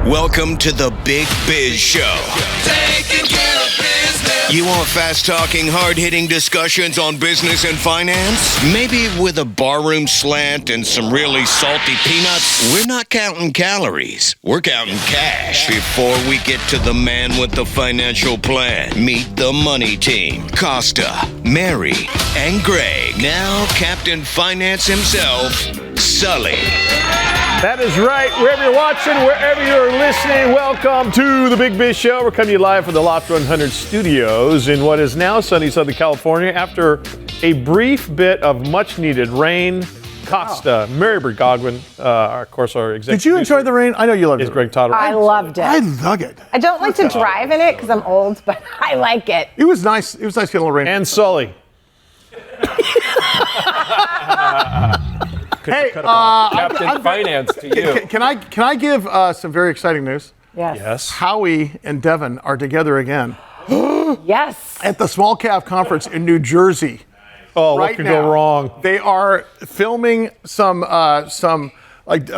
Welcome to the Big Biz Show. Taking care of business. You want fast-talking, hard-hitting discussions on business and finance? Maybe with a barroom slant and some really salty peanuts? We're not counting calories. We're counting cash. Before we get to the man with the financial plan, meet the money team. Costa, Mary, and Greg. Now Captain Finance himself, Sully. That is right. Wherever you're watching, wherever you're listening, welcome to the Big Biz Show. We're coming to you live from the Loft 100 studios in what is now sunny Southern California. After a brief bit of much-needed rain, Costa, Mary Godwin, of course, our executive. Did you enjoy the rain? I know you loved it. Greg Totter. I loved it. I dug it. I don't like to drive in it because I'm old, but I like it. It was nice. It was nice getting a little rain. And Sully. Hey, Captain Finance to you. Can I give some very exciting news? Yes. Howie and Devon are together again. Yes. At the Small Cap Conference in New Jersey. Oh, right what could now. go wrong? They are filming some like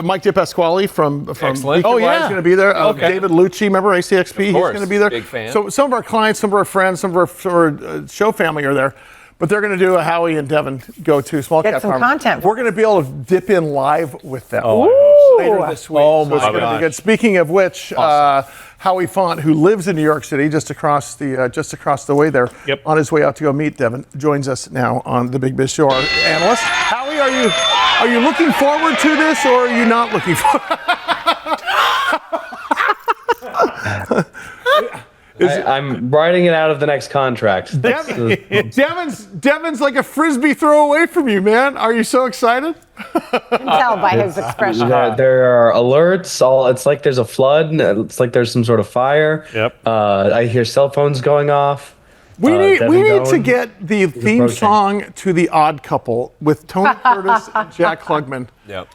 Mike DePasquale from Excellent. Beacon Live is going to be there. Okay. David Lucci, remember ACXP? He's course. going to be there. Big fan. So some of our clients, some of our friends, some of our show family are there. But they're going to do a Howie and Devon go to Small Cap some Conference. content. We're going to be able to dip in live with them later this week. Oh, So my it's gonna gosh. be good. Speaking of which, Howie Font, who lives in New York City, just across the way there, on his way out to go meet Devon, joins us now on the Big Biz Show. Our analyst, Howie, are you looking forward to this, or are you not looking forward? I'm riding it out of the next contract. Devon's like a frisbee throw away from you, man. Are you so excited? You can tell by his expression. There are alerts. It's like there's a flood. It's like there's some sort of fire. Yep. I hear cell phones going off. We need Devon to get the theme approaching. song to The Odd Couple with Tony Curtis and Jack Klugman. Yep.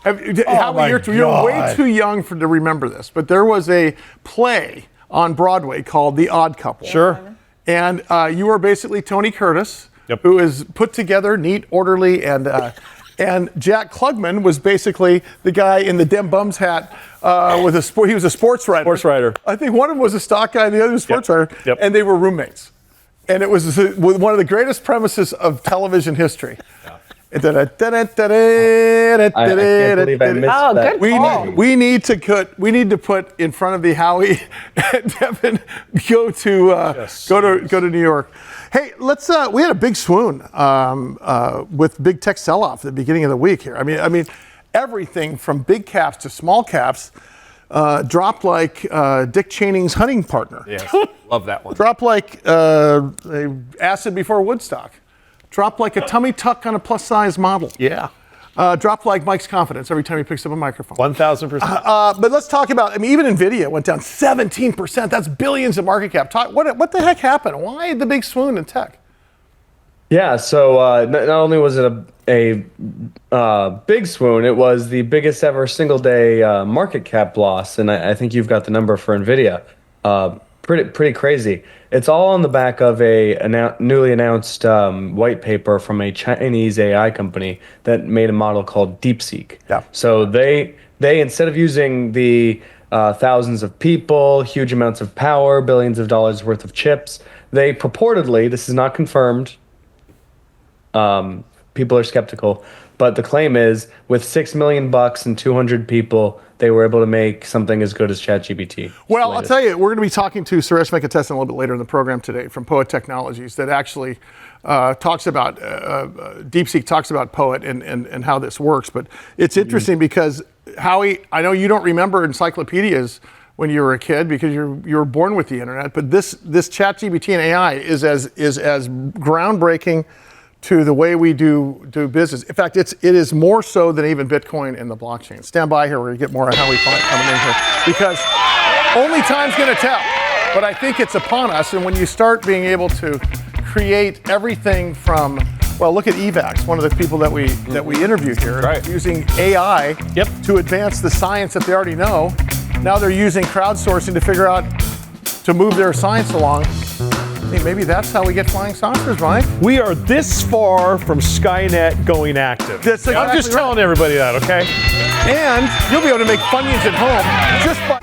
Howie, you're way too young to remember this, but there was a play on Broadway called The Odd Couple. Sure. And you are basically Tony Curtis, Yep. who is put together, neat, orderly, and Jack Klugman was basically the guy in the Dem Bums hat with he was a sports writer. Sports writer. I think one of them was a stock guy and the other was a sports writer. Yep. And they were roommates. And it was one of the greatest premises of television history. I can't believe I missed that. Good call. We need to put in front of the Howie and Devon go to New York. Hey, we had a big swoon with big tech sell-off at the beginning of the week here. I mean, everything from big caps to small caps dropped like Dick Cheney's hunting partner. Yes, love that one. Dropped like acid before Woodstock. Dropped like a tummy tuck on a plus-size model. Yeah. Dropped like Mike's confidence every time he picks up a microphone. 1,000%. But let's talk about, even NVIDIA went down 17%. That's billions in market cap. What the heck happened? Why the big swoon in tech? Yeah, so not only was it a big swoon, it was the biggest ever single-day market cap loss, and I think you've got the number for NVIDIA. Pretty crazy. It's all on the back of a newly announced white paper from a Chinese AI company that made a model called Deepseek. Yeah. So they instead of using the thousands of people, huge amounts of power, billions of dollars worth of chips, they purportedly, this is not confirmed, people are skeptical, but the claim is with $6 million and 200 people, they were able to make something as good as ChatGPT. Well, I'll tell you, we're going to be talking to Suresh Venkatesan a little bit later in the program today from Poet Technologies that actually talks about, Deepseek talks about Poet and how this works. But it's interesting because, Howie, I know you don't remember encyclopedias when you were a kid because you were born with the internet, but this ChatGPT and AI is as groundbreaking to the way we do business. In fact, it is more so than even Bitcoin and the blockchain. Stand by here, we're gonna get more on Howie Font coming in here because only time's gonna tell. But I think it's upon us, and when you start being able to create everything from, well, look at EVAX, one of the people that we interviewed here, right, using AI to advance the science that they already know. Now they're using crowdsourcing to figure out to move their science along. Hey, maybe that's how we get flying saucers, Mike. We are this far from Skynet going active. That's exactly I'm just telling everybody that, okay? And you'll be able to make Funyuns at home just by...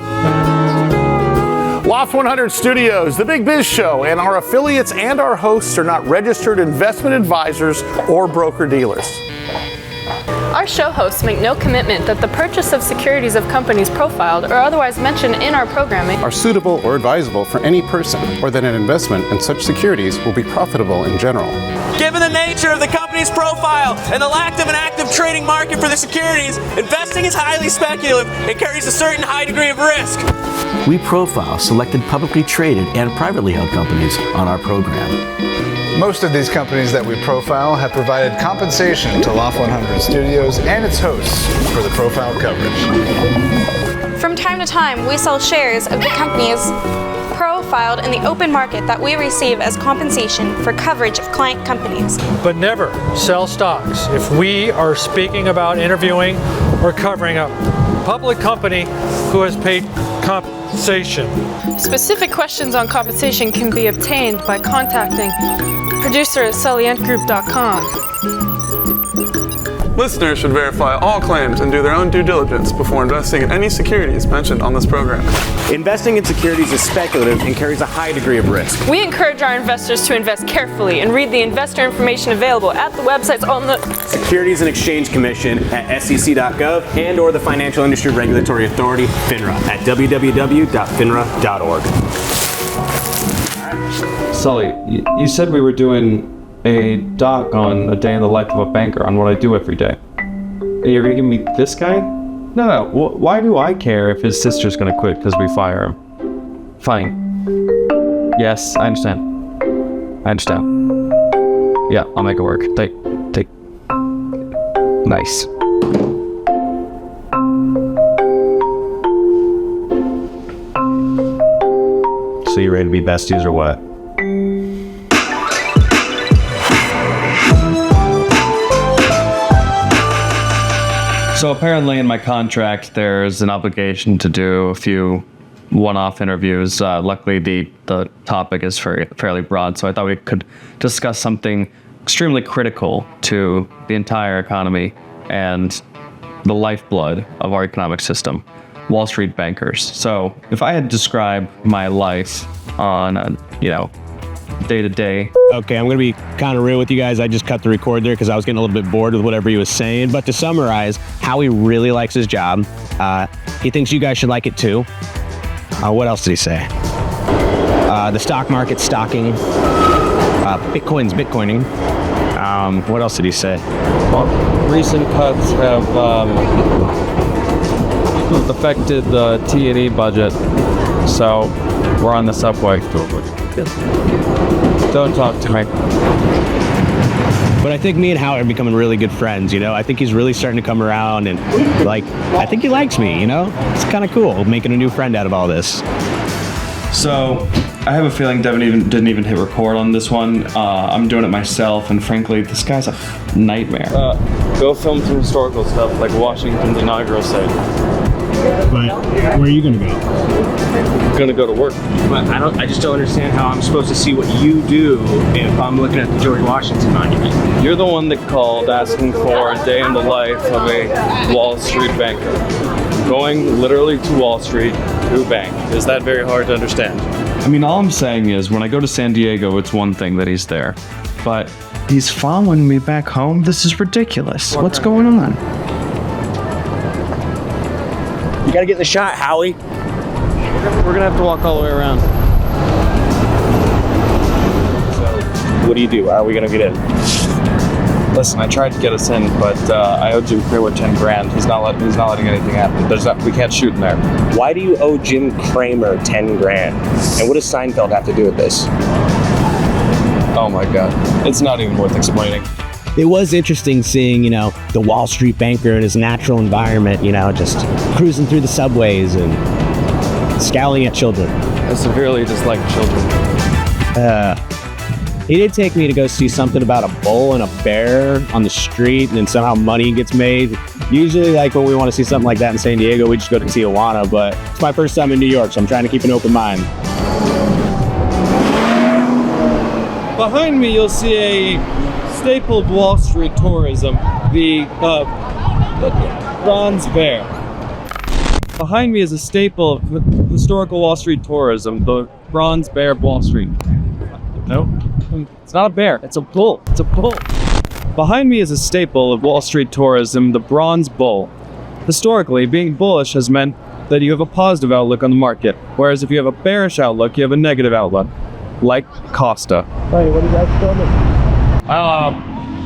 Loft 100 Studios, The Big Biz Show, and our affiliates and our hosts are not registered investment advisors or broker-dealers. Our show hosts make no commitment that the purchase of securities of companies profiled or otherwise mentioned in our programming are suitable or advisable for any person, or that an investment in such securities will be profitable in general. Given the nature of the company's profile and the lack of an active trading market for the securities, investing is highly speculative and carries a certain high degree of risk. We profile selected publicly traded and privately held companies on our program. Most of these companies that we profile have provided compensation to Loft 100 Studios and its hosts for the profile coverage. From time to time, we sell shares of the companies profiled in the open market that we receive as compensation for coverage of client companies. But never sell stocks if we are speaking about interviewing or covering a public company who has paid compensation. Specific questions on compensation can be obtained by contacting producer at sullyandgroup.com. Listeners should verify all claims and do their own due diligence before investing in any securities mentioned on this program. Investing in securities is speculative and carries a high degree of risk. We encourage our investors to invest carefully and read the investor information available at the websites on the Securities and Exchange Commission at sec.gov and or the Financial Industry Regulatory Authority, FINRA, at www.finra.org. Sully, you said we were doing a doc on a day in the life of a banker on what I do every day. You're gonna give me this guy? No. Why do I care if his sister's gonna quit because we fire him? Fine. Yes, I understand. Yeah, I'll make it work. Take. Nice. So you ready to be besties or what? So apparently in my contract, there's an obligation to do a few one-off interviews. Luckily, the topic is fairly broad, so I thought we could discuss something extremely critical to the entire economy and the lifeblood of our economic system, Wall Street bankers. So if I had to describe my life on a, day-to-day. Okay, I'm going to be kind of real with you guys. I just cut the record there because I was getting a little bit bored with whatever he was saying. But to summarize, Howie really likes his job. He thinks you guys should like it too. What else did he say? The stock market's stocking. Bitcoin's bitcoining. What else did he say? Well, recent cuts have affected the T&E budget. So we're on the subway. Don't talk to me. But I think me and Howie are becoming really good friends, I think he's really starting to come around and, I think he likes me, It's kind of cool making a new friend out of all this. So, I have a feeling Devon didn't even hit record on this one. I'm doing it myself, and frankly, this guy's a nightmare. Go film some historical stuff, like Washington's inaugural site. But where are you gonna go? I'm gonna go to work. But I just don't understand how I'm supposed to see what you do if I'm looking at the George Washington Monument. You're the one that called asking for a day in the life of a Wall Street banker. Going literally to Wall Street to bank. Is that very hard to understand? I mean, all I'm saying is when I go to San Diego, it's one thing that he's there. But he's following me back home? This is ridiculous. What's going on? You gotta get in the shot, Howie. We're gonna have to walk all the way around. So, what do you do? How are we gonna get in? Listen, I tried to get us in, but I owed Jim Kramer 10 grand. He's not letting anything happen. We can't shoot in there. Why do you owe Jim Kramer 10 grand? And what does Seinfeld have to do with this? Oh my God. It's not even worth explaining. It was interesting seeing, the Wall Street banker in his natural environment, just cruising through the subways and scowling at children. I severely dislike children. He did take me to go see something about a bull and a bear on the street, and then somehow money gets made. Usually, when we want to see something like that in San Diego, we just go to Tijuana, but it's my first time in New York, so I'm trying to keep an open mind. Behind me, you'll see a staple of Wall Street tourism, the bronze bear. Behind me is a staple of historical Wall Street tourism, the bronze bear of Wall Street. No, it's not a bear, it's a bull. It's a bull. Behind me is a staple of Wall Street tourism, the bronze bull. Historically, being bullish has meant that you have a positive outlook on the market, whereas if you have a bearish outlook, you have a negative outlook, like Costa. Hey, what are you guys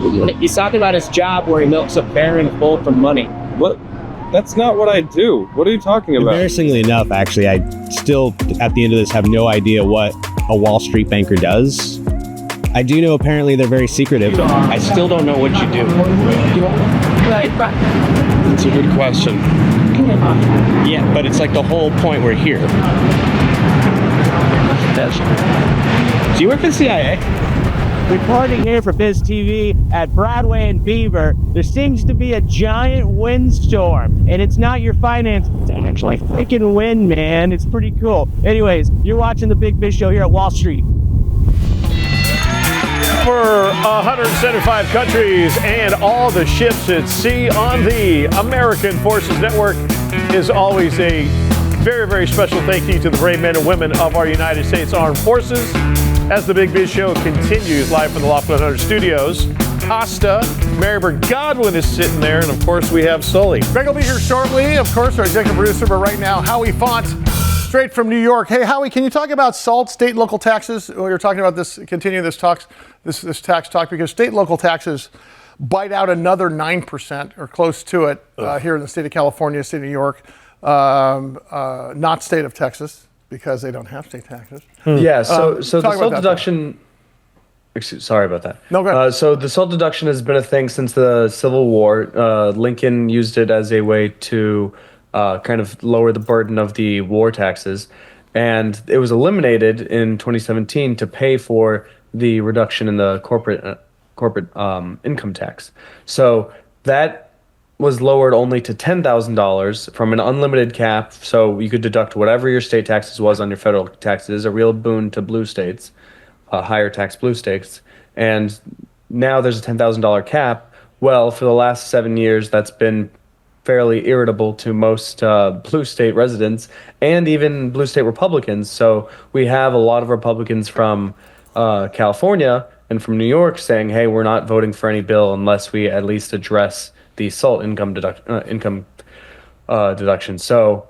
filming? He's talking about his job where he milks a bear and bull for money. What? That's not what I do. What are you talking about? Embarrassingly enough, actually, I still, at the end of this, have no idea what a Wall Street banker does. I do know apparently they're very secretive. I still don't know what you do. It's a good question. Yeah, but it's like the whole point we're here. Do you work for the CIA? Reporting here for BizTV at Broadway and Beaver, there seems to be a giant windstorm, and it's not your finance, it's actually freaking wind, man. It's pretty cool. Anyways, you're watching the Big Biz Show here at Wall Street. Over 175 countries and all the ships at sea on the American Forces Network is always a very, very special thank you to the brave men and women of our United States Armed Forces. As the Big Biz Show continues live from the Loft 100 studios, Costa, Marybird Godwin is sitting there, and of course we have Sully. Greg will be here shortly, of course, our executive producer, but right now, Howie Font, straight from New York. Hey, Howie, can you talk about SALT, state and local taxes? We were talking about this, continuing this tax talk, because state and local taxes bite out another 9% or close to it here in the state of California, state of New York, not state of Texas, because they don't have state taxes. Yeah, so the SALT deduction. Sorry about that. No, go ahead. So the SALT deduction has been a thing since the Civil War. Lincoln used it as a way to kind of lower the burden of the war taxes, and it was eliminated in 2017 to pay for the reduction in the corporate income tax. So that was lowered only to $10,000 from an unlimited cap, so you could deduct whatever your state taxes was on your federal taxes, a real boon to blue states, higher tax blue states. And now there's a $10,000 cap. Well, for the last 7 years, that's been fairly irritable to most blue state residents and even blue state Republicans. So we have a lot of Republicans from California and from New York saying, hey, we're not voting for any bill unless we at least address the SALT income deduction. So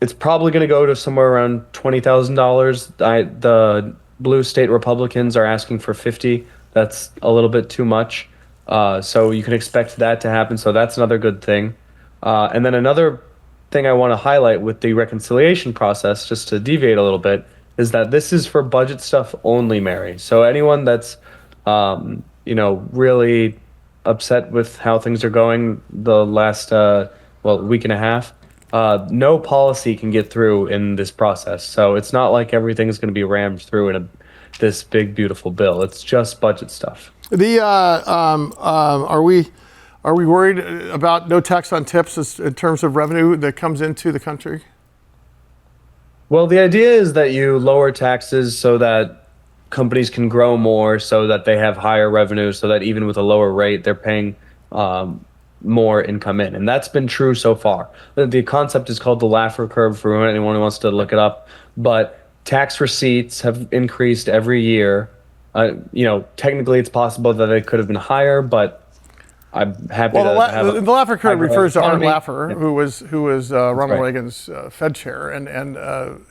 it's probably going to go to somewhere around $20,000. The blue state Republicans are asking for $50,000. That's a little bit too much. So you can expect that to happen. So that's another good thing. And then another thing I want to highlight with the reconciliation process, just to deviate a little bit, is that this is for budget stuff only, Mary. So anyone that's, really upset with how things are going the last, week and a half, no policy can get through in this process. So it's not like everything's going to be rammed through in this big, beautiful bill. It's just budget stuff. Are we worried about no tax on tips in terms of revenue that comes into the country? Well, the idea is that you lower taxes so that companies can grow more, so that they have higher revenue, so that even with a lower rate, they're paying more income in. And that's been true so far. The concept is called the Laffer curve for anyone who wants to look it up. But tax receipts have increased every year. Technically it's possible that they could have been higher, but I'm happy to have the Laffer curve refers to Art economy. Laffer, who was Ronald Reagan's Fed chair, and Art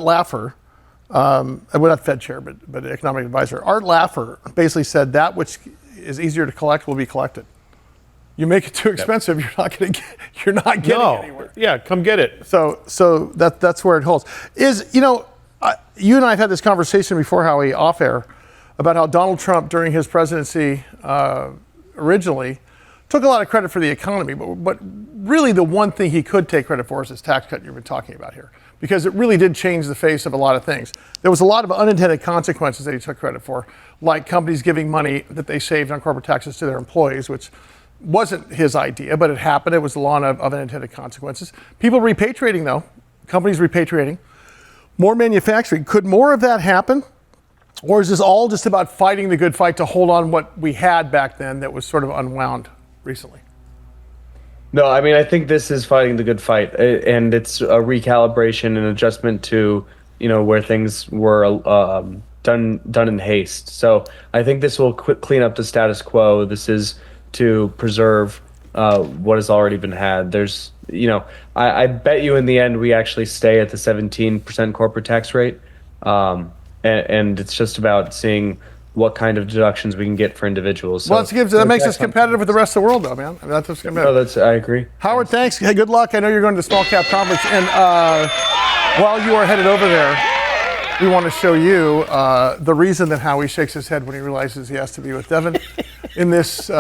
Laffer, not Fed chair, but economic advisor. Art Laffer basically said that which is easier to collect will be collected. You make it too expensive, you're not getting anywhere. Yeah, come get it. So that's where it holds. You and I have had this conversation before, Howie, off air, about how Donald Trump during his presidency originally took a lot of credit for the economy, but really the one thing he could take credit for is this tax cut you've been talking about here, because it really did change the face of a lot of things. There was a lot of unintended consequences that he took credit for, like companies giving money that they saved on corporate taxes to their employees, which wasn't his idea, but it happened. It was the law of unintended consequences. People repatriating, though, companies repatriating, more manufacturing. Could more of that happen? Or is this all just about fighting the good fight to hold on what we had back then that was sort of unwound recently? No, I mean, I think this is fighting the good fight, and it's a recalibration and adjustment to, where things were done in haste. So I think this will clean up the status quo. This is to preserve what has already been had. There's, I bet you in the end we actually stay at the 17% corporate tax rate, and it's just about seeing what kind of deductions we can get for individuals. So that makes us competitive with the rest of the world, though, man. I mean, that's what's going to be. I agree. Howard, thanks. Hey, good luck. I know you're going to the Small Cap Conference, and while you are headed over there, we want to show you the reason that Howie shakes his head when he realizes he has to be with Devon in this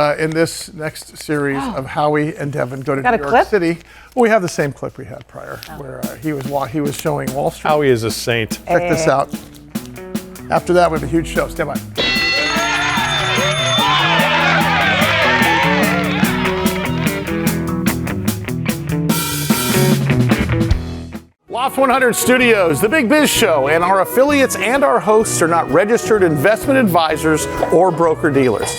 next series of Howie and Devon go to New York City. Well, we have the same clip we had prior, where he was showing Wall Street. Howie is a saint. Check this out. After that, we have a huge show. Stand by. Loft 100 Studios, the Big Biz Show, and our affiliates and our hosts are not registered investment advisors or broker-dealers.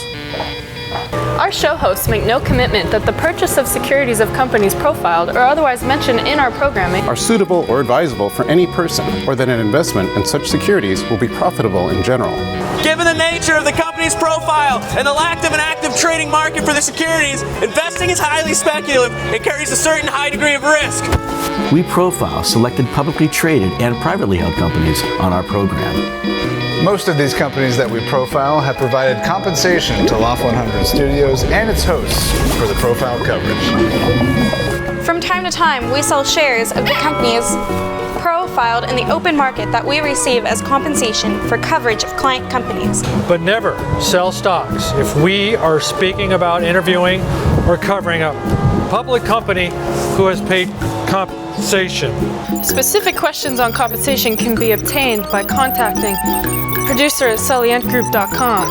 Our show hosts make no commitment that the purchase of securities of companies profiled or otherwise mentioned in our programming are suitable or advisable for any person, or that an investment in such securities will be profitable in general. Given the nature of the company's profile and the lack of an active trading market for the securities, investing is highly speculative and carries a certain high degree of risk. We profile selected publicly traded and privately held companies on our program. Most of these companies that we profile have provided compensation to Loft 100 Studios and its hosts for the profile coverage. From time to time, we sell shares of the companies profiled in the open market that we receive as compensation for coverage of client companies. But never sell stocks if we are speaking about interviewing or covering a public company who has paid compensation. Specific questions on compensation can be obtained by contacting producer at sullyentgroup.com.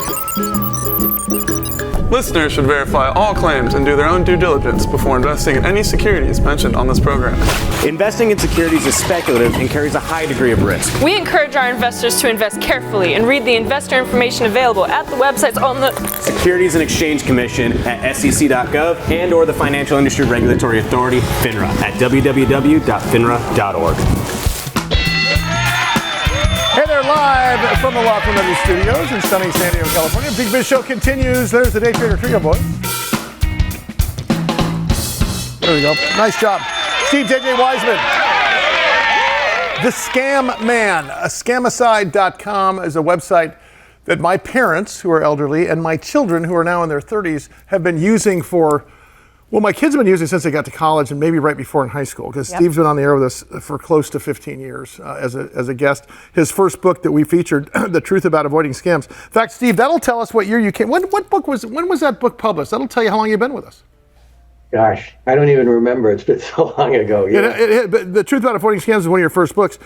Listeners should verify all claims and do their own due diligence before investing in any securities mentioned on this program. Investing in securities is speculative and carries a high degree of risk. We encourage our investors to invest carefully and read the investor information available at the websites on the Securities and Exchange Commission at sec.gov and or the Financial Industry Regulatory Authority, FINRA, at www.finra.org. Hey there, live from the Loft 100 Studios in sunny San Diego, California. Big Biz Show continues. There's the Day Trader Trio, boys. There we go. Nice job. Steve JJ Weisman. The Scam Man. Scamicide.com is a website that my parents, who are elderly, and my children, who are now in their 30s, have been using for, well, my kids have been using since they got to college and maybe right before in high school, because Steve's been on the air with us for close to 15 years as a guest. His first book that we featured, The Truth About Avoiding Scams. In fact, Steve, that'll tell us what year you came. When was that book published? That'll tell you how long you've been with us. Gosh, I don't even remember. It's been so long ago. Yeah. But The Truth About Avoiding Scams is one of your first books.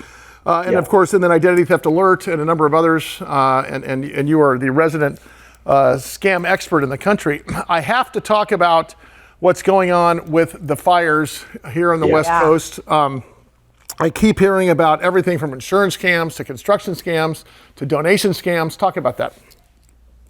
Of course, and then Identity Theft Alert and a number of others. And you are the resident scam expert in the country. I have to talk about what's going on with the fires here on the West Coast. I keep hearing about everything from insurance scams to construction scams to donation scams. Talk about that.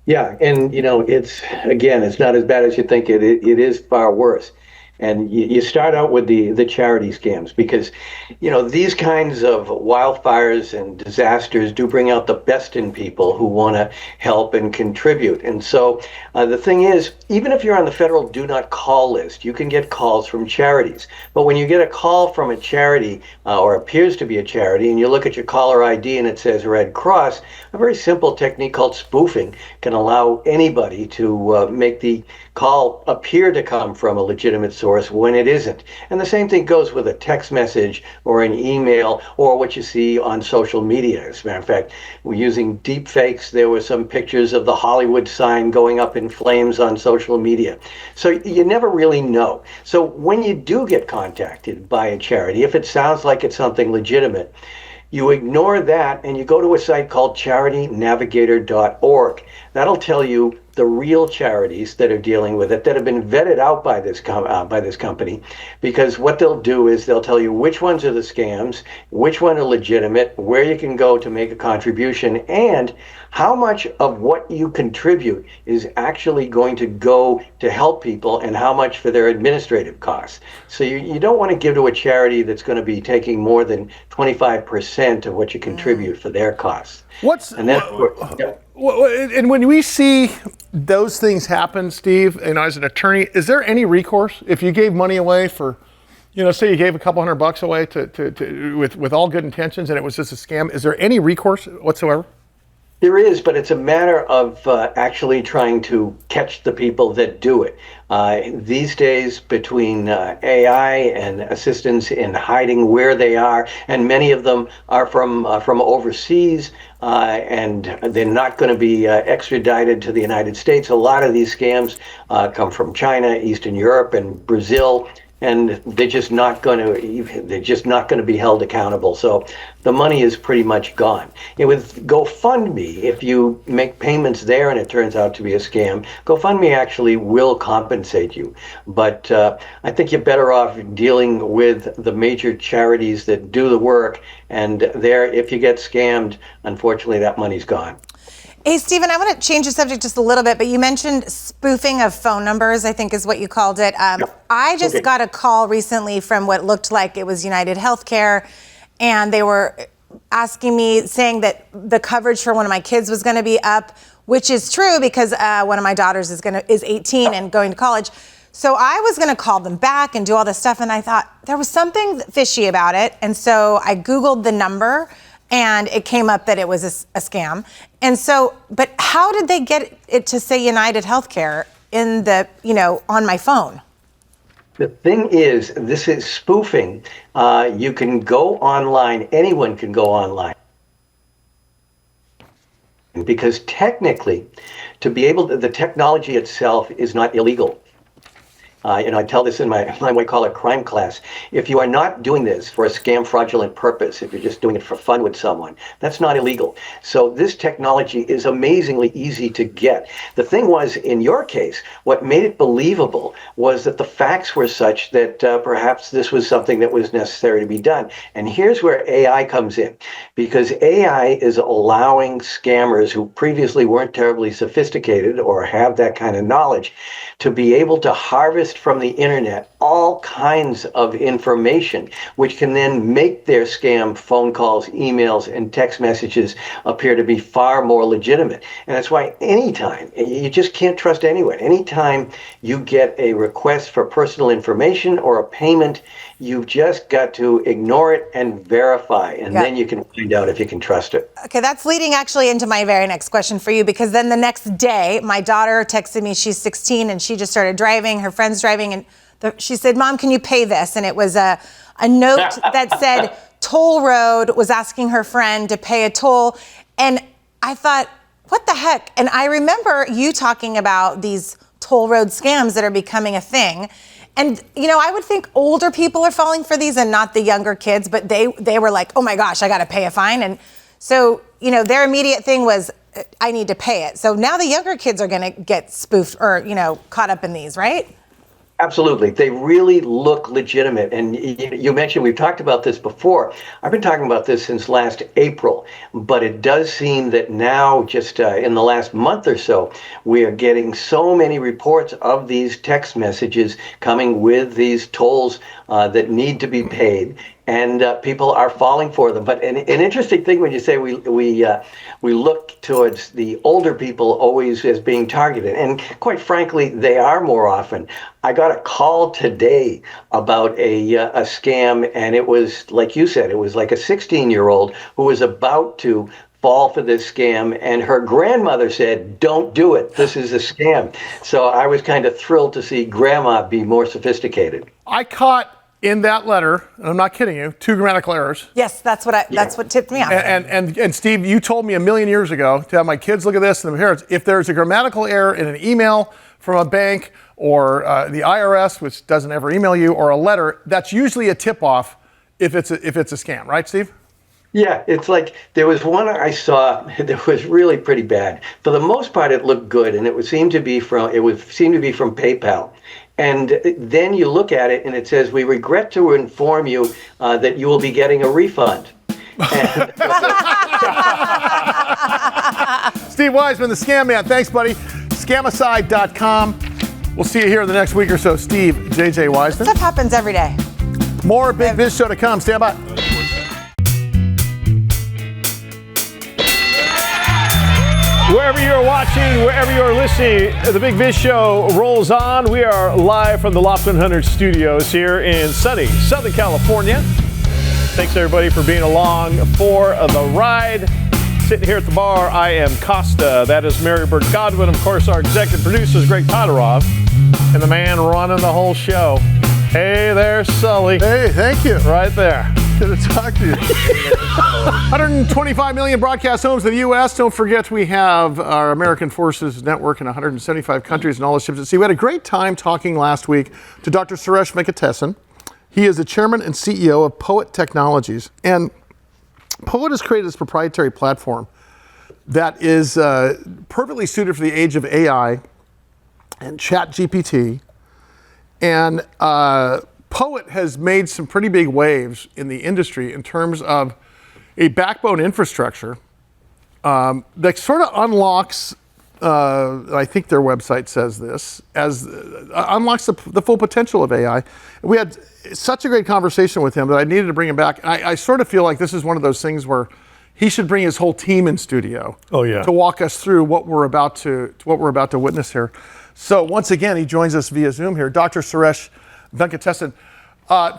Yeah, and it's not as bad as you think. It is far worse. And you start out with the charity scams because, these kinds of wildfires and disasters do bring out the best in people who want to help and contribute. And so the thing is, even if you're on the federal do not call list, you can get calls from charities. But when you get a call from a charity or appears to be a charity and you look at your caller ID and it says Red Cross, a very simple technique called spoofing can allow anybody to make the call appear to come from a legitimate source when it isn't. And the same thing goes with a text message or an email or what you see on social media. As a matter of fact, we're using deep fakes. There were some pictures of the Hollywood sign going up in flames on social media. So you never really know. So when you do get contacted by a charity, if it sounds like it's something legitimate, you ignore that and you go to a site called charitynavigator.org. That'll tell you the real charities that are dealing with it, that have been vetted out by this company, because what they'll do is they'll tell you which ones are the scams, which one are legitimate, where you can go to make a contribution, and how much of what you contribute is actually going to go to help people, and how much for their administrative costs. So you don't want to give to a charity that's going to be taking more than 25% of what you contribute for their costs. And when we see those things happen, Steve, as an attorney, is there any recourse if you gave money away for, say you gave a couple $100 away with all good intentions and it was just a scam? Is there any recourse whatsoever? There is, but it's a matter of actually trying to catch the people that do it. These days, between AI and assistance in hiding where they are, and many of them are from overseas, and they're not going to be extradited to the United States. A lot of these scams come from China, Eastern Europe, and Brazil. And they're just not going to be held accountable. So the money is pretty much gone. And with GoFundMe, if you make payments there and it turns out to be a scam, GoFundMe actually will compensate you. But I think you're better off dealing with the major charities that do the work. And there, if you get scammed, unfortunately, that money's gone. Hey, Stephen, I want to change the subject just a little bit, but you mentioned spoofing of phone numbers, I think is what you called it. I just got a call recently from what looked like it was United Healthcare, and they were asking me, saying that the coverage for one of my kids was going to be up, which is true because one of my daughters is 18 and going to college. So I was going to call them back and do all this stuff, and I thought there was something fishy about it, and so I Googled the number, and it came up that it was a scam. And so, but how did they get it to say United Healthcare in the, on my phone? The thing is, this is spoofing. You can go online, anyone can go online. Because technically, to be able to, the technology itself is not illegal. I tell this in my white collar crime class. If you are not doing this for a scam fraudulent purpose, if you're just doing it for fun with someone, that's not illegal. So this technology is amazingly easy to get. The thing was, in your case, what made it believable was that the facts were such that perhaps this was something that was necessary to be done. And here's where AI comes in, because AI is allowing scammers who previously weren't terribly sophisticated or have that kind of knowledge to be able to harvest from the internet all kinds of information, which can then make their scam phone calls, emails, and text messages appear to be far more legitimate. And that's why anytime, you just can't trust anyone. Anytime you get a request for personal information or a payment, you've just got to ignore it and verify, and then you can find out if you can trust it. Okay, that's leading actually into my very next question for you, because then the next day, my daughter texted me, she's 16, and she just started driving, her friend's driving, and she said, Mom, can you pay this? And it was a note that said Toll Road was asking her friend to pay a toll. And I thought, what the heck? And I remember you talking about these toll road scams that are becoming a thing. And, I would think older people are falling for these and not the younger kids, but they were like, oh my gosh, I got to pay a fine. And so, their immediate thing was, I need to pay it. So now the younger kids are going to get spoofed or, caught up in these, right? Absolutely. They really look legitimate. And you mentioned, we've talked about this before. I've been talking about this since last April, but it does seem that now, just in the last month or so, we are getting so many reports of these text messages coming with these tolls that need to be paid. And people are falling for them. But an interesting thing when you say we look towards the older people always as being targeted, and quite frankly, they are more often. I got a call today about a scam, and it was, like you said, it was like a 16-year-old who was about to fall for this scam, and her grandmother said, don't do it. This is a scam. So I was kind of thrilled to see grandma be more sophisticated. I caught in that letter, and I'm not kidding you, 2 grammatical errors. Yes, that's what tipped me off. And Steve, you told me a million years ago to have my kids look at this and the parents, if there's a grammatical error in an email from a bank or the IRS, which doesn't ever email you, or a letter, that's usually a tip-off if it's a scam, right, Steve? Yeah, it's like there was one I saw that was really pretty bad. For the most part, it looked good, and it would seem to be from PayPal. And then you look at it, and it says, "We regret to inform you that you will be getting a refund." Steve Weisman, the Scam Man. Thanks, buddy. Scamicide.com. We'll see you here in the next week or so. Steve JJ Weisman. Stuff happens every day. More Big Biz Show to come. Stand by. Wherever you're watching, wherever you're listening, the Big Biz Show rolls on. We are live from the Loft 100 studios here in sunny Southern California. Thanks, everybody, for being along for the ride. Sitting here at the bar, I am Costa. That is Mary Burt Godwin. Of course, our executive producer is Greg Todorov. And the man running the whole show. Hey there, Sully. Hey, thank you. Right there. Good to talk to you. 125 million broadcast homes in the U.S. Don't forget we have our American Forces Network in 175 countries and all the ships at sea. We had a great time talking last week to Dr. Suresh Venkatesan. He is the chairman and CEO of Poet Technologies. And Poet has created this proprietary platform that is perfectly suited for the age of AI and ChatGPT. And Poet has made some pretty big waves in the industry in terms of a backbone infrastructure that sort of unlocks, I think their website says this, as unlocks the full potential of AI. We had such a great conversation with him that I needed to bring him back. I sort of feel like this is one of those things where he should bring his whole team in studio to walk us through what we're about to witness here. So once again, he joins us via Zoom here, Dr. Suresh Venkatesan.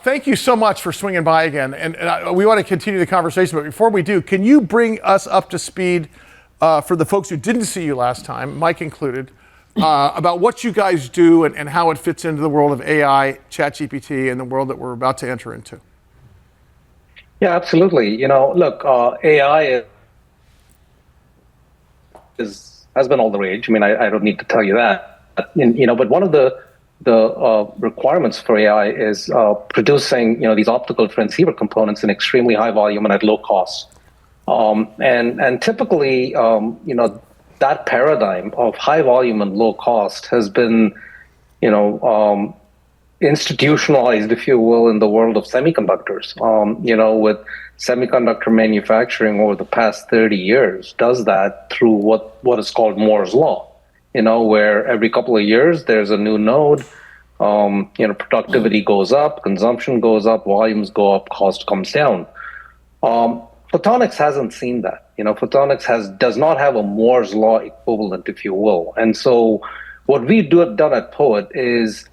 Thank you so much for swinging by again. And we want to continue the conversation, but before we do, can you bring us up to speed for the folks who didn't see you last time, Mike included, about what you guys do and how it fits into the world of AI, ChatGPT, and the world that we're about to enter into? Yeah, absolutely. Look, AI has been all the rage. I mean, I don't need to tell you that. But one of the requirements for AI is producing, these optical transceiver components in extremely high volume and at low cost. And typically, that paradigm of high volume and low cost has been, institutionalized, if you will, in the world of semiconductors. With semiconductor manufacturing over the past 30 years does that through what is called Moore's Law, where every couple of years there's a new node, productivity goes up, consumption goes up, volumes go up, cost comes down. Photonics hasn't seen that. Photonics does not have a Moore's Law equivalent, if you will. And so what we've done at Poet is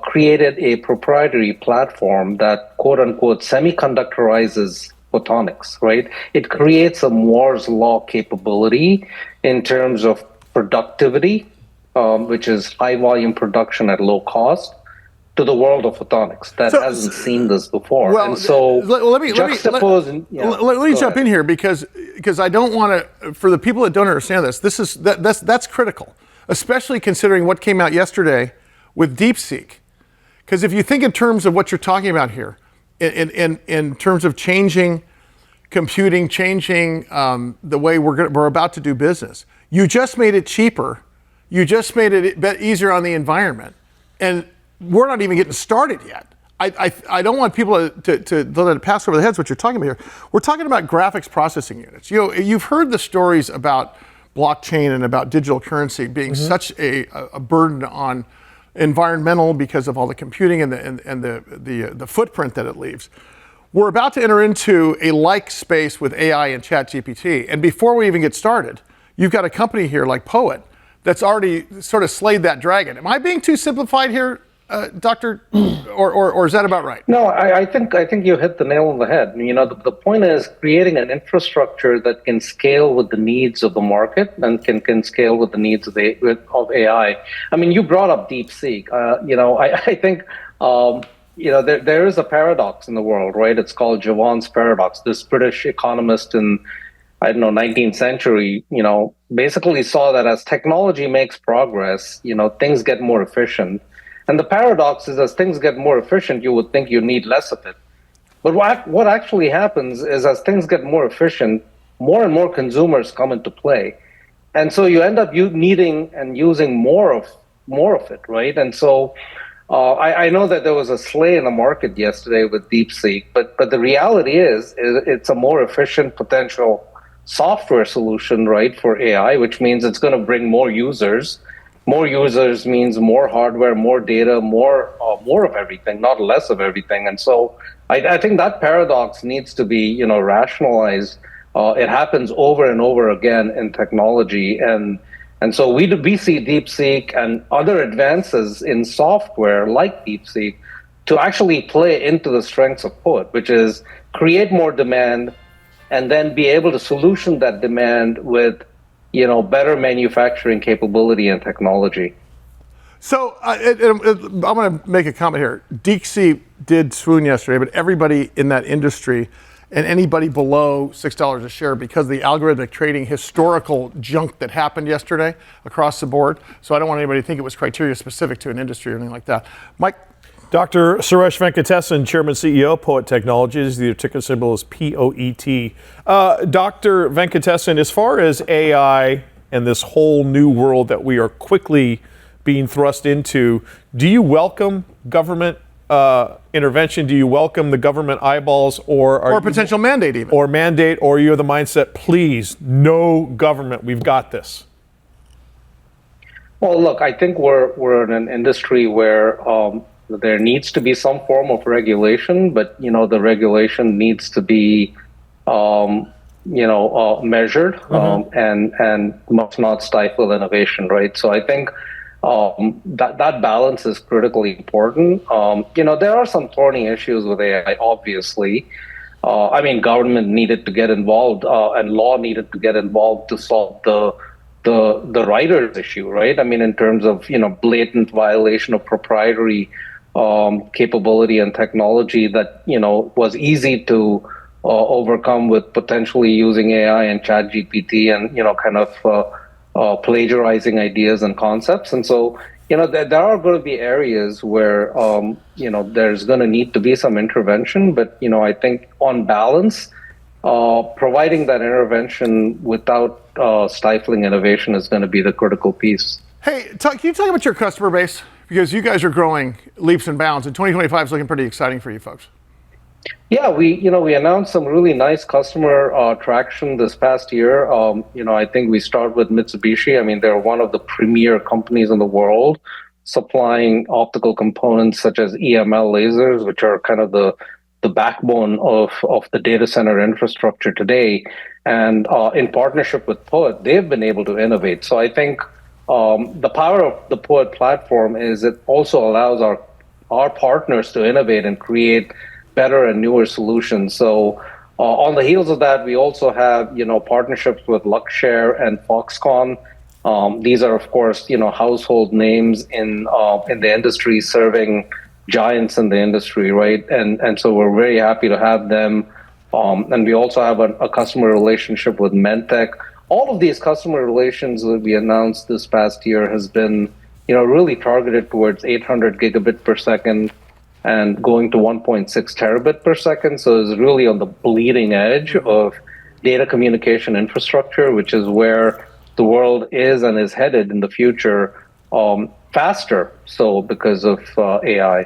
created a proprietary platform that, quote unquote, semiconductorizes photonics, right? It creates a Moore's Law capability in terms of productivity, which is high volume production at low cost, to the world of photonics that hasn't seen this before. Well, and so let me jump in here because I don't want to, for the people that don't understand this, that's critical, especially considering what came out yesterday with Deepseek. Because if you think in terms of what you're talking about here, in terms of changing computing, changing the way we're about to do business, you just made it cheaper. You just made it easier on the environment. And we're not even getting started yet. I don't want people to let it pass over their heads what you're talking about here. We're talking about graphics processing units. You've heard the stories about blockchain and about digital currency being such a burden on environmental because of all the computing and the footprint that it leaves. We're about to enter into a like space with AI and ChatGPT. And before we even get started, you've got a company here like Poet that's already sort of slayed that dragon. Am I being too simplified here, Doctor, or is that about right? No, I think you hit the nail on the head. The point is creating an infrastructure that can scale with the needs of the market and can scale with the needs of AI. I mean, you brought up Deepseek. I think there is a paradox in the world, right? It's called Jevons paradox. This British economist in 19th century, basically saw that as technology makes progress, things get more efficient. And the paradox is as things get more efficient, you would think you need less of it. But what actually happens is as things get more efficient, more and more consumers come into play. And so you end up needing and using more of it, right? And so I know that there was a slay in the market yesterday with Deepseek, but the reality is it's a more efficient potential software solution, right, for AI, which means it's going to bring more users. More users means more hardware, more data, more of everything, not less of everything. And so I think that paradox needs to be, rationalized. It happens over and over again in technology, and so we see DeepSeek and other advances in software like DeepSeek to actually play into the strengths of POET, which is create more demand and then be able to solution that demand with, better manufacturing capability and technology. So I'm going to make a comment here. DeepSeek did swoon yesterday, but everybody in that industry and anybody below $6 a share because of the algorithmic trading historical junk that happened yesterday across the board. So I don't want anybody to think it was criteria specific to an industry or anything like that. Mike? Dr. Suresh Venkatesan, Chairman CEO of POET Technologies. The ticker symbol is POET. Dr. Venkatesan, as far as AI and this whole new world that we are quickly being thrust into, do you welcome government intervention? Do you welcome the government eyeballs, or potential mandate even, or mandate, or you're the mindset, please, no government, we've got this? Well, look, I think we're in an industry where there needs to be some form of regulation, but the regulation needs to be measured and must not stifle innovation, right? So I think that balance is critically important. There are some thorny issues with AI, obviously. Government needed to get involved and law needed to get involved to solve the writer's issue, right? In terms of, blatant violation of proprietary capability and technology that, was easy to overcome with potentially using AI and ChatGPT and, plagiarizing ideas and concepts. And so, there are going to be areas where, there's going to need to be some intervention. But, I think on balance, providing that intervention without stifling innovation is going to be the critical piece. Hey, can you talk about your customer base? Because you guys are growing leaps and bounds, and 2025 is looking pretty exciting for you folks. Yeah, we announced some really nice customer traction this past year. I think we start with Mitsubishi. They're one of the premier companies in the world supplying optical components such as EML lasers, which are kind of the backbone of the data center infrastructure today. And in partnership with POET, they've been able to innovate. So I think the power of the POET platform is it also allows our partners to innovate and create better and newer solutions. So on the heels of that, we also have, partnerships with Luxshare and Foxconn. These are, of course, household names in the industry, serving giants in the industry, right? And so we're very happy to have them. And we also have a customer relationship with Mentech. All of these customer relations that we announced this past year has been, really targeted towards 800 gigabit per second and going to 1.6 terabit per second. So it's really on the bleeding edge of data communication infrastructure, which is where the world is and is headed in the future, faster. So because of AI.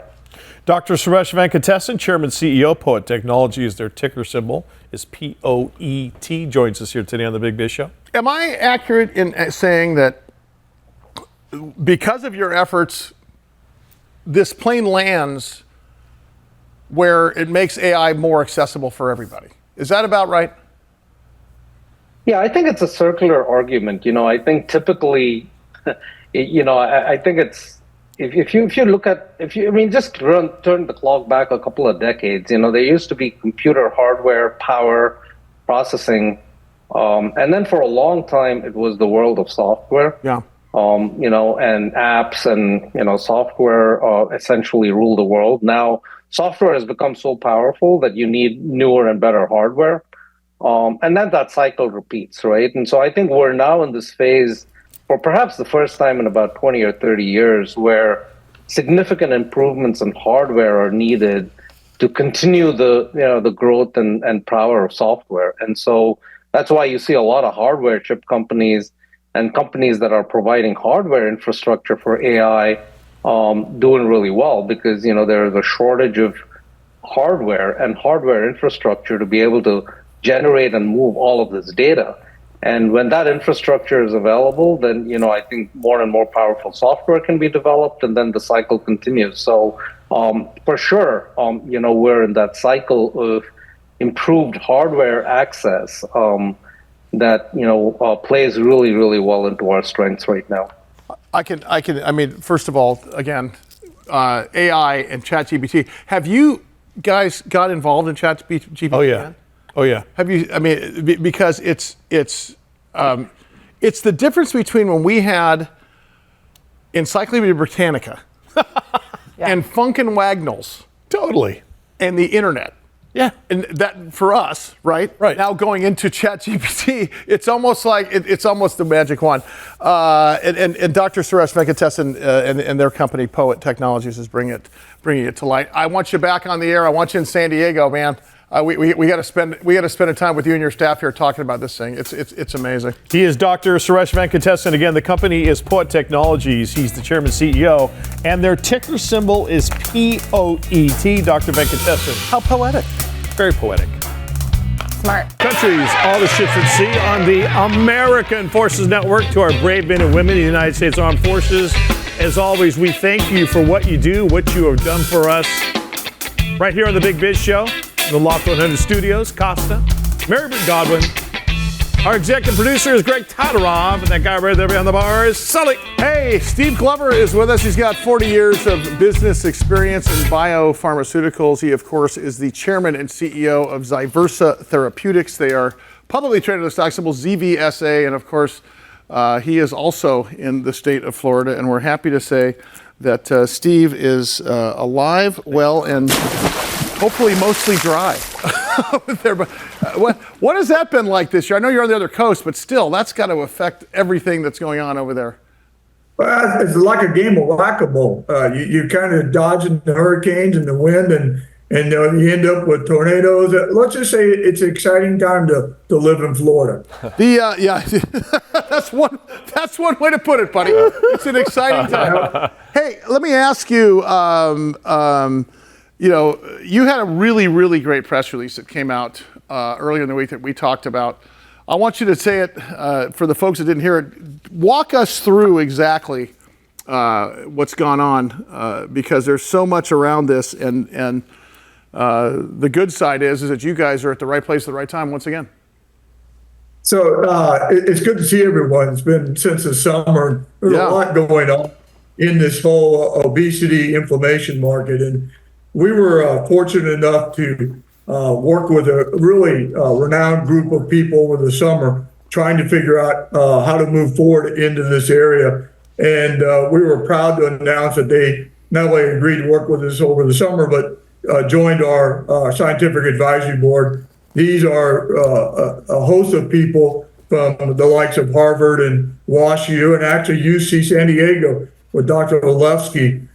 Dr. Suresh Venkatesan, Chairman CEO, POET Technologies, their ticker symbol is POET, joins us here today on the Big Biz Show. Am I accurate in saying that because of your efforts, this plane lands where it makes AI more accessible for everybody? Is that about right? Yeah, I think it's a circular argument. I think typically, I think it's, if you look at, just turn the clock back a couple of decades, there used to be computer hardware, power, processing, and then for a long time, it was the world of software. Yeah. And apps and, software essentially rule the world. Now, software has become so powerful that you need newer and better hardware. And then that cycle repeats, right? And so I think we're now in this phase for perhaps the first time in about 20 or 30 years where significant improvements in hardware are needed to continue the growth and power of software. And so that's why you see a lot of hardware chip companies and companies that are providing hardware infrastructure for AI doing really well, because there is a shortage of hardware and hardware infrastructure to be able to generate and move all of this data. And when that infrastructure is available, then I think more and more powerful software can be developed, and then the cycle continues. So for sure, we're in that cycle of improved hardware access that plays really, really well into our strengths right now. I mean, first of all, again, AI and ChatGPT. Have you guys got involved in ChatGPT? Oh yeah. Oh yeah. Have you? I mean, because it's the difference between when we had Encyclopedia Britannica and Funkin' Wagnalls, totally, and the internet. Yeah, and that for us, right? Right. Now going into ChatGPT, it's almost like it's almost the magic wand. And Dr. Suresh Venkatesan and their company Poet Technologies is bringing it to light. I want you back on the air. I want you in San Diego, man. We got to spend a time with you and your staff here talking about this thing. It's amazing. He is Dr. Suresh Venkatesan. Again, the company is Poet Technologies. He's the chairman CEO, and their ticker symbol is POET. Dr. Venkatesan. How poetic. Very poetic. Smart. Countries, all the ships at sea on the American Forces Network. To our brave men and women in the United States Armed Forces, as always, we thank you for what you do, what you have done for us. Right here on the Big Biz Show, the Loft 100 Studios, Costa, Marybert Godwin. Our executive producer is Greg Todorov, and that guy right there behind the bar is Sully. Hey, Steve Glover is with us. He's got 40 years of business experience in biopharmaceuticals. He, of course, is the chairman and CEO of Zyversa Therapeutics. They are publicly traded on the stock symbol ZVSA, and of course, he is also in the state of Florida, and we're happy to say that Steve is alive, well, and hopefully mostly dry. There, but what has that been like this year? I know you're on the other coast, but still, that's got to affect everything that's going on over there. Well, it's like a game of whack-a-mole. You kind of dodging the hurricanes and the wind, and you end up with tornadoes. Let's just say it's an exciting time to live in Florida. That's one way to put it, buddy. It's an exciting time. Hey, let me ask you. You had a really, really great press release that came out earlier in the week that we talked about. I want you to say it for the folks that didn't hear it. Walk us through exactly what's gone on because there's so much around this, and the good side is that you guys are at the right place at the right time once again. So it's good to see everyone. It's been since the summer. There's a lot going on in this whole obesity inflammation market, and we were fortunate enough to work with a really renowned group of people over the summer trying to figure out how to move forward into this area. And we were proud to announce that they not only agreed to work with us over the summer, but joined our scientific advisory board. These are a host of people from the likes of Harvard and WashU and actually UC San Diego with Dr. Olewski.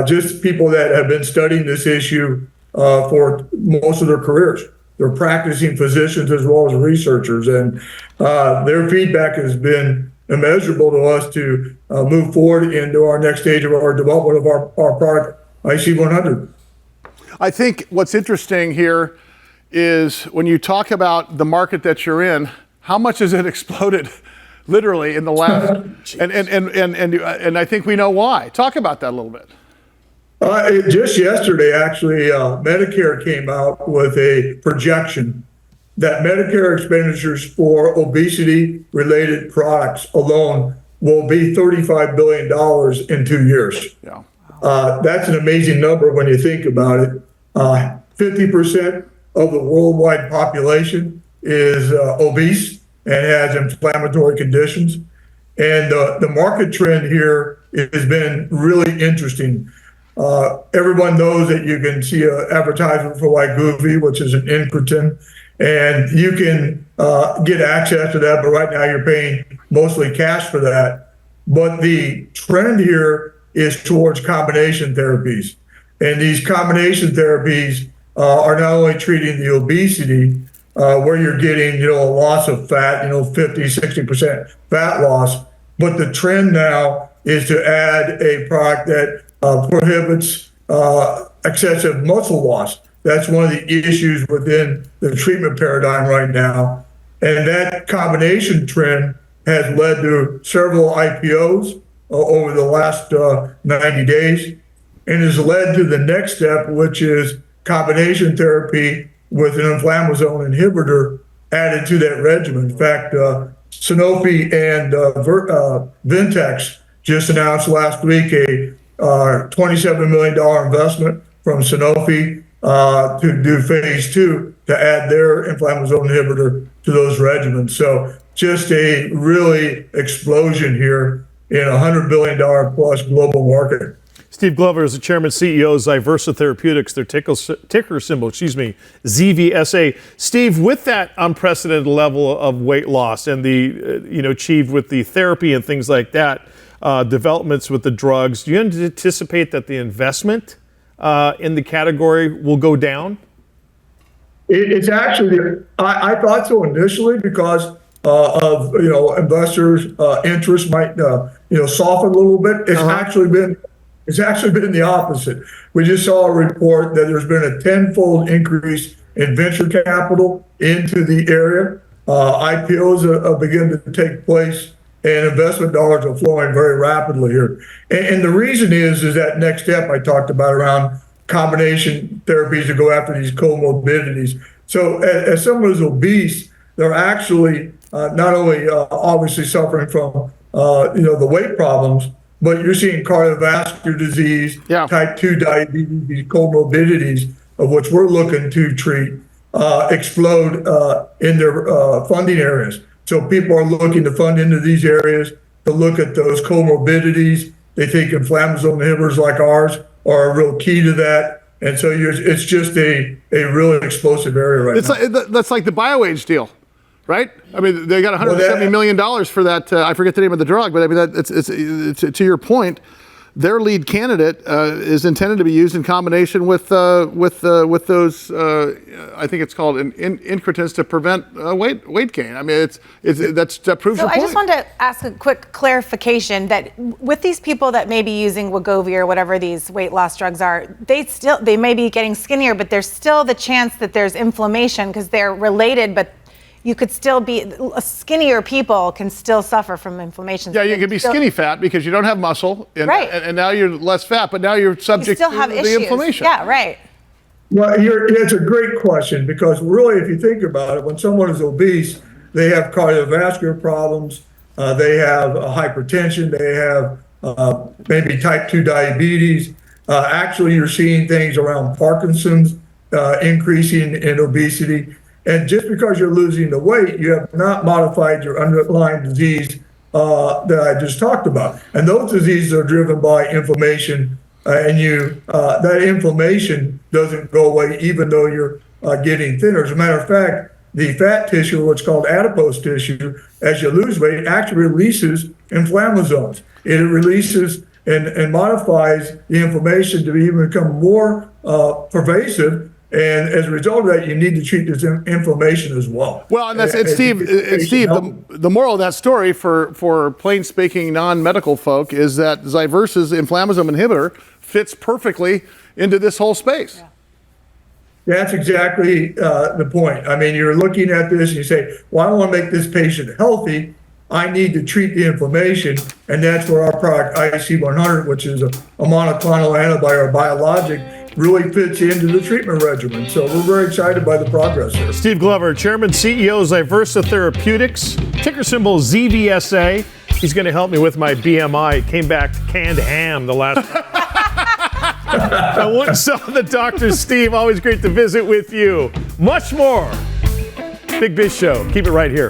Just people that have been studying this issue for most of their careers. They're practicing physicians as well as researchers, and their feedback has been immeasurable to us to move forward into our next stage of our development of our product, IC100. I think what's interesting here is when you talk about the market that you're in, how much has it exploded? Literally in the last, and I think we know why. Talk about that a little bit. Just yesterday, actually, Medicare came out with a projection that Medicare expenditures for obesity-related products alone will be $35 billion in 2 years. Yeah. That's an amazing number when you think about it. 50% of the worldwide population is obese and has inflammatory conditions. And the market trend here has been really interesting. Everyone knows that you can see an advertisement for Wegovy, which is an incretin, and you can get access to that, but right now you're paying mostly cash for that. But the trend here is towards combination therapies. And these combination therapies are not only treating the obesity, where you're getting, a loss of fat, 50, 60% fat loss, but the trend now is to add a product that prohibits excessive muscle loss. That's one of the issues within the treatment paradigm right now. And that combination trend has led to several IPOs over the last 90 days, and has led to the next step, which is combination therapy with an inflammasome inhibitor added to that regimen. In fact, Sanofi and Ventex just announced last week a $27 million investment from Sanofi to do phase 2 to add their inflammasome inhibitor to those regimens. So just a really explosion here in a $100 billion plus global market. Steve Glover is the chairman CEO of Zyversa Therapeutics, their ticker symbol, ZVSA. Steve, with that unprecedented level of weight loss and the, achieved with the therapy and things like that, developments with the drugs, do you anticipate that the investment in the category will go down? It's actually, I thought so initially because of, investors' interest might, soften a little bit. It's actually been the opposite. We just saw a report that there's been a 10-fold increase in venture capital into the area. IPOs have begun to take place, and investment dollars are flowing very rapidly here. And the reason is that next step I talked about around combination therapies to go after these comorbidities. So as someone who's obese, they're actually not only obviously suffering from the weight problems, but you're seeing cardiovascular disease, type 2 diabetes, these comorbidities of which we're looking to treat, explode in their funding areas. So people are looking to fund into these areas to look at those comorbidities. They think inflammasome inhibitors like ours are a real key to that. And so it's just a really explosive area right now. That's like the BioAge deal, right? I mean, they got $170 million for that. I forget the name of the drug, but I mean, it's to your point. Their lead candidate is intended to be used in combination with those. I think it's called incretins to prevent weight gain. I mean, that proves your point. I just wanted to ask a quick clarification that with these people that may be using Wegovy or whatever these weight loss drugs are, they may be getting skinnier, but there's still the chance that there's inflammation because they're related, but you could still be, skinnier people can still suffer from inflammation. Yeah, you can be skinny fat because you don't have muscle, and now you're less fat, but now you're subject to the inflammation. Yeah, right. Well, it's a great question because really, if you think about it, when someone is obese, they have cardiovascular problems, they have hypertension, they have maybe type 2 diabetes. Actually, you're seeing things around Parkinson's increasing in obesity. And just because you're losing the weight, you have not modified your underlying disease that I just talked about. And those diseases are driven by inflammation, and that inflammation doesn't go away even though you're getting thinner. As a matter of fact, the fat tissue, what's called adipose tissue, as you lose weight, actually releases inflammasomes. It releases and modifies the inflammation to even become more pervasive. And as a result of that, you need to treat this inflammation as well. Well, and Steve, the moral of that story for plain speaking non-medical folk is that Zyversa's inflammasome inhibitor fits perfectly into this whole space. Yeah. That's exactly the point. I mean, you're looking at this and you say, well, I want to make this patient healthy. I need to treat the inflammation. And that's where our product IC100, which is a monoclonal antibody or biologic, really fits into the treatment regimen. So we're very excited by the progress here. Steve Glover, Chairman, CEO of Zyversa Therapeutics, ticker symbol ZVSA. He's going to help me with my BMI. It came back canned ham the last time. I want some of the doctors, Steve. Always great to visit with you. Much more. Big Biz Show. Keep it right here.